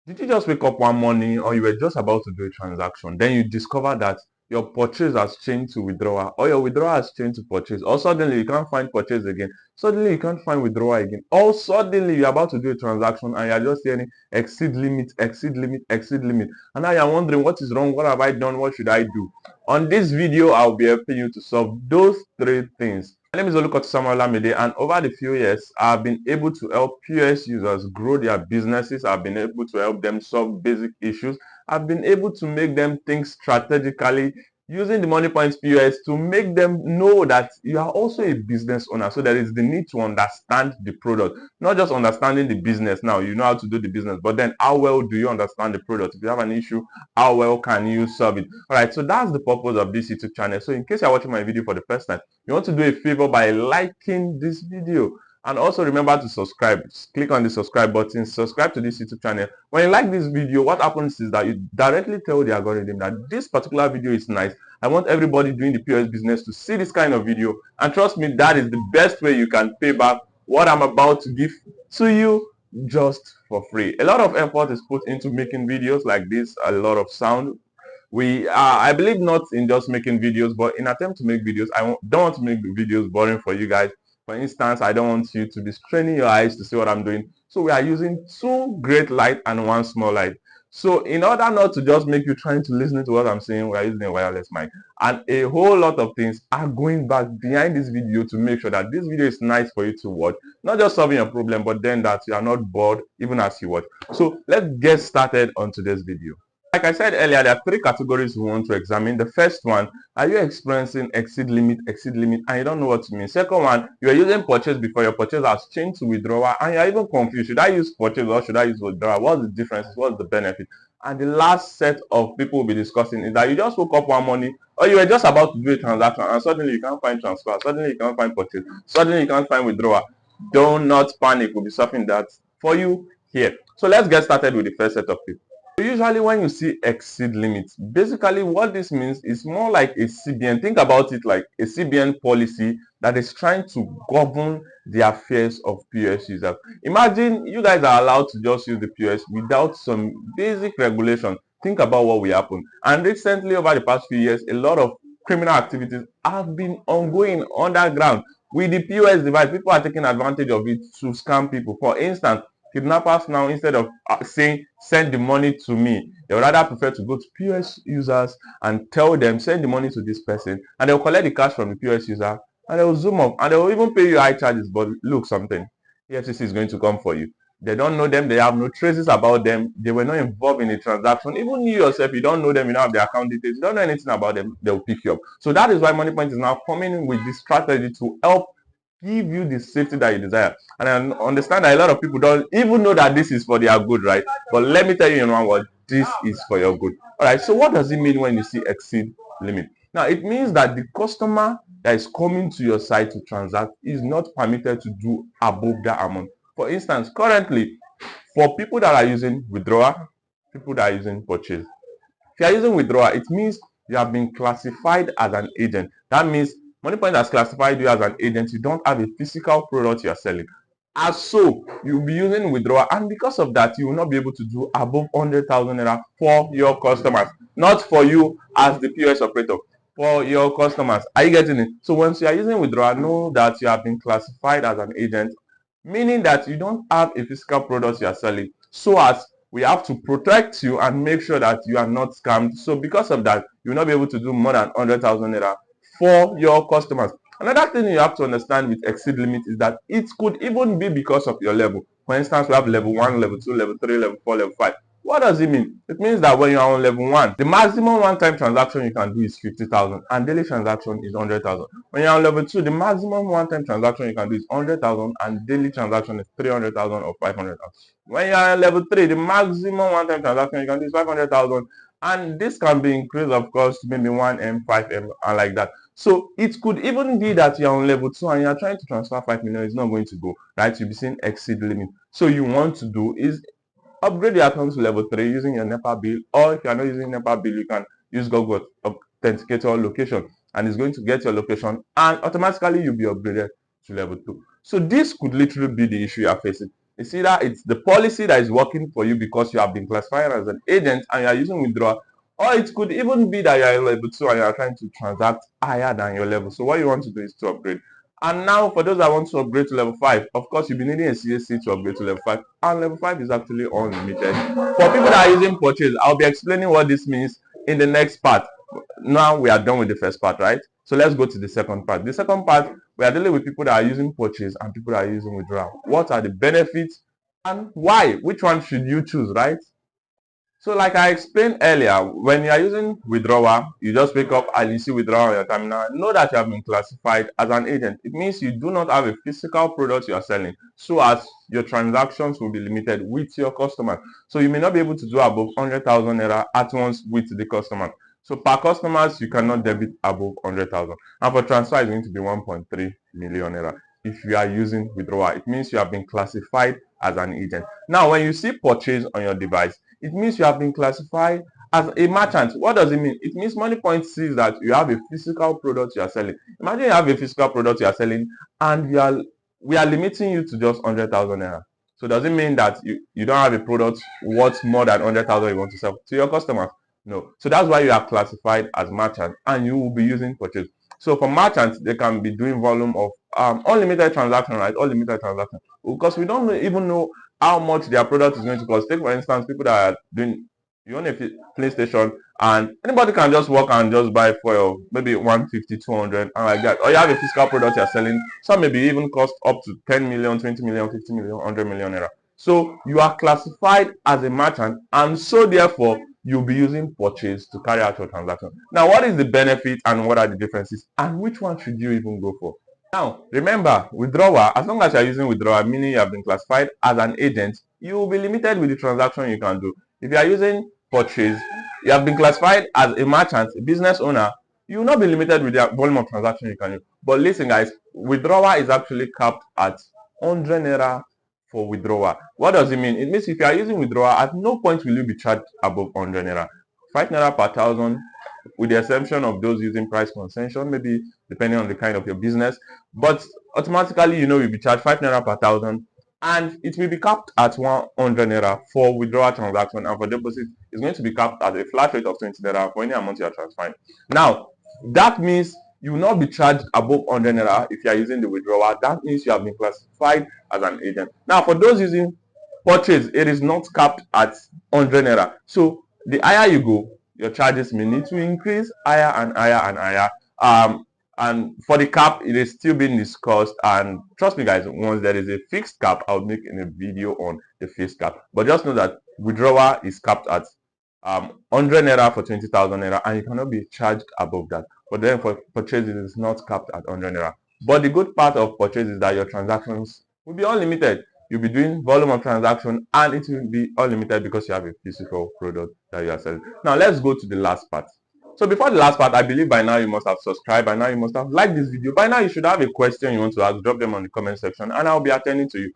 Did you just wake up one morning or you were just about to do a transaction, then you discover that your purchase has changed to withdrawal, or your withdrawal has changed to purchase, or suddenly you can't find purchase again, suddenly you can't find withdrawal again, or suddenly you're about to do a transaction and you're just hearing exceed limit, exceed limit, exceed limit, and now you're wondering what is wrong, what have I done, what should I do? On this video, I'll be helping you to solve those three things. My name is Olukot Samuel Lamide, and over the few years, I've been able to help POS users grow their businesses. I've been able to help them solve basic issues. I've been able to make them think strategically using the Moniepoint POS to make them know that you are also a business owner. So there is the need to understand the product, not just understanding the business. Now, you know how to do the business, but then how well do you understand the product? If you have an issue, how well can you solve it? All right, so that's the purpose of this YouTube channel. So in case you're watching my video for the first time, you want to do a favor by liking this video, and also remember to subscribe. Click on the subscribe button, subscribe to this YouTube channel. When you like this video, what happens is that you directly tell the algorithm that this particular video is nice. I want everybody doing the POS business to see this kind of video, and trust me, that is the best way you can pay back what I'm about to give to you just for free. A lot of effort is put into making videos like this, a lot of sound. I believe not in just making videos, but in attempt to make videos, don't want to make the videos boring for you guys. For instance, I don't want you to be straining your eyes to see what I'm doing. So we are using two great light and one small light. So in order not to just make you trying to listen to what I'm saying, we are using a wireless mic. And a whole lot of things are going back behind this video to make sure that this video is nice for you to watch. Not just solving a problem, but then that you are not bored even as you watch. So let's get started on today's video. Like I said earlier, there are three categories we want to examine. The first one, are you experiencing exceed limit, and you don't know what to mean? Second one, you are using purchase before your purchase has changed to withdrawal, and you are even confused. Should I use purchase or should I use withdrawal? What's the difference? What's the benefit? And the last set of people we'll be discussing is that you just woke up one morning, or you were just about to do a transaction, and suddenly you can't find transfer, suddenly you can't find purchase, suddenly you can't find withdrawal. Do not panic. We'll be solving that for you here. So let's get started with the first set of people. Usually when you see exceed limits, basically what this means is more like a CBN. Think about it like a CBN policy that is trying to govern the affairs of POS users. Imagine you guys are allowed to just use the POS without some basic regulation. Think about what will happen. And recently, over the past few years, a lot of criminal activities have been ongoing underground. With the POS device, people are taking advantage of it to scam people. For instance, kidnappers now, instead of saying send the money to me, they would rather prefer to go to POS users and tell them send the money to this person, and they'll collect the cash from the POS user and they'll zoom off and they'll even pay you high charges. But look, something, EFCC is going to come for you. They don't know them, they have no traces about them, they were not involved in the transaction. Even you yourself, you don't know them, you don't have their account details, you don't know anything about them, they'll pick you up. So that is why Moniepoint is now coming in with this strategy to help give you the safety that you desire. And I understand that a lot of people don't even know that this is for their good, right? But let me tell you in one word, this is for your good. All right, so what does it mean when you see exceed limit? Now, it means that the customer that is coming to your site to transact is not permitted to do above that amount. For instance, currently, for people that are using withdrawal, people that are using purchase, if you are using withdrawal, it means you have been classified as an agent. That means Moniepoint has classified you as an agent. You don't have a physical product you are selling. As so, you'll be using withdrawal, and because of that, you will not be able to do above 100,000 naira for your customers, not for you as the POS operator, for your customers. Are you getting it? So once you are using withdrawal, know that you have been classified as an agent, meaning that you don't have a physical product you are selling, so as we have to protect you and make sure that you are not scammed. So because of that, you will not be able to do more than 100,000 naira for your customers. Another thing you have to understand with exceed limit is that it could even be because of your level. For instance, we have level 1, level 2, level 3, level 4, level 5. What does it mean? It means that when you are on level 1, the maximum one-time transaction you can do is 50,000 and daily transaction is 100,000. When you are on level 2, the maximum one-time transaction you can do is 100,000 and daily transaction is 300,000 or 500,000. When you are on level 3, the maximum one-time transaction you can do is 500,000, and this can be increased, of course, to maybe 1M, 5M, and like that. So it could even be that you're on level 2 and you're trying to transfer 5 million, it's not going to go, right? You'll be seeing exceed limit. So you want to do is upgrade your account to level 3 using your NEPA bill, or if you're not using NEPA bill, you can use Google Authenticator location, and it's going to get your location, and automatically you'll be upgraded to level 2. So this could literally be the issue you're facing. You see that it's the policy that is working for you because you have been classified as an agent and you are using withdrawal, or it could even be that you are level 2 and you are trying to transact higher than your level. So what you want to do is to upgrade. And now for those that want to upgrade to level 5, of course you'll be needing a CAC to upgrade to level 5, and level 5 is actually unlimited. For people that are using purchase, I'll be explaining what this means in the next part. Now we are done with the first part, right? So let's go to the second part. The second part, we are dealing with people that are using purchase and people that are using withdrawal. What are the benefits and why? Which one should you choose, right? So like I explained earlier, when you are using withdrawal, you just wake up and you see withdrawal on your terminal. Know that you have been classified as an agent. It means you do not have a physical product you are selling, so as your transactions will be limited with your customer. So you may not be able to do above 100,000 naira at once with the customer. So per customers, you cannot debit above 100,000. And for transfer, it's going to be 1.3 million naira. If you are using withdrawal, it means you have been classified as an agent. Now, when you see purchase on your device, it means you have been classified as a merchant. What does it mean? It means Moniepoint sees that you have a physical product you are selling. Imagine you have a physical product you are selling and we are limiting you to just 100,000 naira. So does it mean that you don't have a product worth more than 100,000 you want to sell to your customers? No. So that's why you are classified as merchant and you will be using purchase. So for merchants, they can be doing volume of unlimited transaction, right? Unlimited transaction. Because we don't even know how much their product is going to cost. Take for instance, people that are doing, you own a PlayStation and anybody can just walk and just buy for maybe 150, 200 and like that. Or you have a physical product you're selling, some maybe even cost up to 10 million, 20 million, 50 million, 100 million naira. So you are classified as a merchant and so therefore you'll be using purchase to carry out your transaction. Now, what is the benefit and what are the differences and which one should you even go for? Now, remember, withdrawal, as long as you are using withdrawal, meaning you have been classified as an agent, you will be limited with the transaction you can do. If you are using purchase, you have been classified as a merchant, a business owner, you will not be limited with the volume of transaction you can do. But listen, guys, withdrawal is actually capped at 100 naira for withdrawal. What does it mean? It means if you are using withdrawal, at no point will you be charged above 100 naira. 5 naira per thousand, with the exception of those using price concession, maybe depending on the kind of your business. But automatically, you'll be charged 5 naira per thousand, and it will be capped at 100 naira for withdrawal transaction, and for deposit, it's going to be capped at a flat rate of 20 naira for any amount you are transferring. Now, that means you will not be charged above 100 naira if you are using the withdrawal. That means you have been classified as an agent. Now, for those using purchase, it is not capped at 100 naira. So the higher you go, your charges may need to increase higher and higher and higher. And for the cap, it is still being discussed. And trust me, guys, once there is a fixed cap, I'll make a video on the fixed cap. But just know that withdrawal is capped at 100 naira for 20,000 naira, and you cannot be charged above that. But then for purchase, it is not capped at 100 naira. But the good part of purchase is that your transactions will be unlimited. You'll be doing volume of transaction and it will be unlimited because you have a physical product that you are selling. Now let's go to the last part. So before the last part, I believe by now you must have subscribed, by now you must have liked this video, by now you should have a question you want to ask. Drop them on the comment section and I'll be attending to you.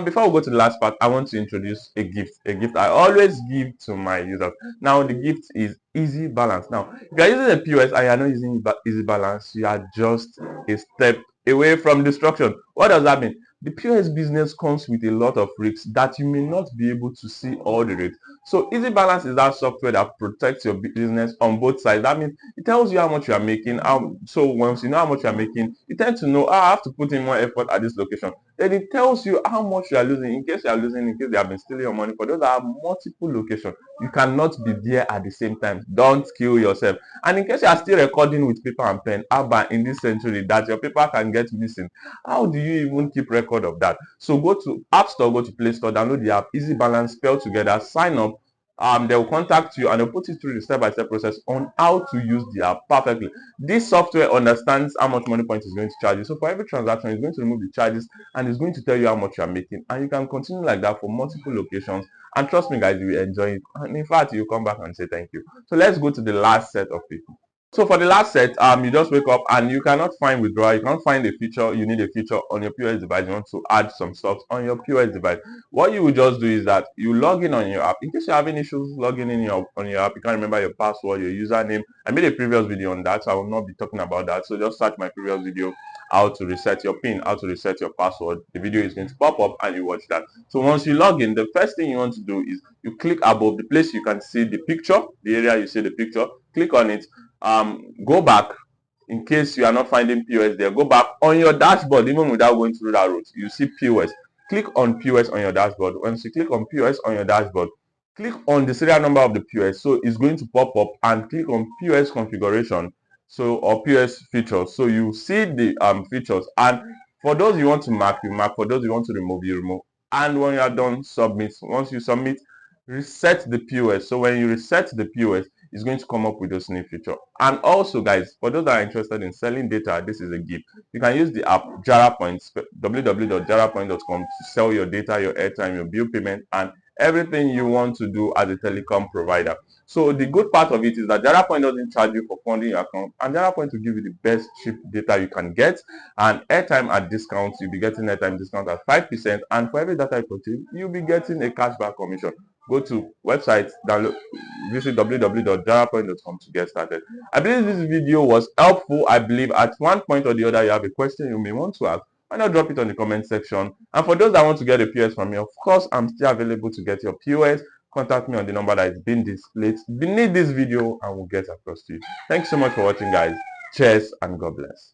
Before we go to the last part, I want to introduce a gift I always give to my users. Now the gift is Easy Balance. Now if you are using a POS and you are not using Easy Balance, you are just a step away from destruction. What does that mean? The POS business comes with a lot of risks that you may not be able to see all the risks. So Easy Balance is that software that protects your business on both sides. That means it tells you how much you are making. So once you know how much you are making, you tend to know, I have to put in more effort at this location. Then it tells you how much you are losing in case you are losing, in case they have been stealing your money. For those that have multiple locations, you cannot be there at the same time. Don't kill yourself. And in case you are still recording with paper and pen, in this century that your paper can get missing, how do you even keep record of that? So go to App Store, go to Play Store, download the app Easy Balance spelled together, sign up. They will contact you and they'll put you through the step-by-step process on how to use the app perfectly. This software understands how much Moniepoint is going to charge you. So for every transaction, it's going to remove the charges and it's going to tell you how much you are making. And you can continue like that for multiple locations. And trust me, guys, you will enjoy it. And in fact, you'll come back and say thank you. So let's go to the last set of people. So for the last set, you just wake up and you cannot find withdrawal. You can't find a feature. You need a feature on your POS device. You want to add some stuff on your POS device. What you will just do is that you log in on your app. In case you're having issues logging in on your app, you can't remember your password, your username. I made a previous video on that, so I will not be talking about that. So just search my previous video, how to reset your PIN, how to reset your password. The video is going to pop up and you watch that. So once you log in, the first thing you want to do is you click above the place you can see the picture, the area you see the picture. Click on it. Go back in case you are not finding POS there. Go back on your dashboard, even without going through that route. You see POS. Click on POS on your dashboard. Once you click on POS on your dashboard, click on the serial number of the POS. So it's going to pop up, and click on POS configuration. So, or POS features. So you see the features, and for those you want to mark, you mark. For those you want to remove, you remove. And when you are done, submit. Once you submit, reset the POS. So when you reset the POS, it's going to come up with this new feature. And also, guys, for those that are interested in selling data, this is a gift. You can use the app JaraPoint, www.jarapoint.com, to sell your data, your airtime, your bill payment, and everything you want to do as a telecom provider. So the good part of it is that JaraPoint doesn't charge you for funding your account, and JaraPoint will give you the best cheap data you can get, and airtime at discounts. You'll be getting airtime discount at 5%, and for every data you purchase, you'll be getting a cashback commission. Go to website, download, visit www.jarapoint.com to get started. I believe this video was helpful. I believe at one point or the other you have a question you may want to ask. Why not drop it on the comment section? And for those that want to get a POS from me, of course, I'm still available to get your POS. Contact me on the number that is being displayed beneath this video and we'll get across to you. Thanks so much for watching, guys. Cheers and God bless.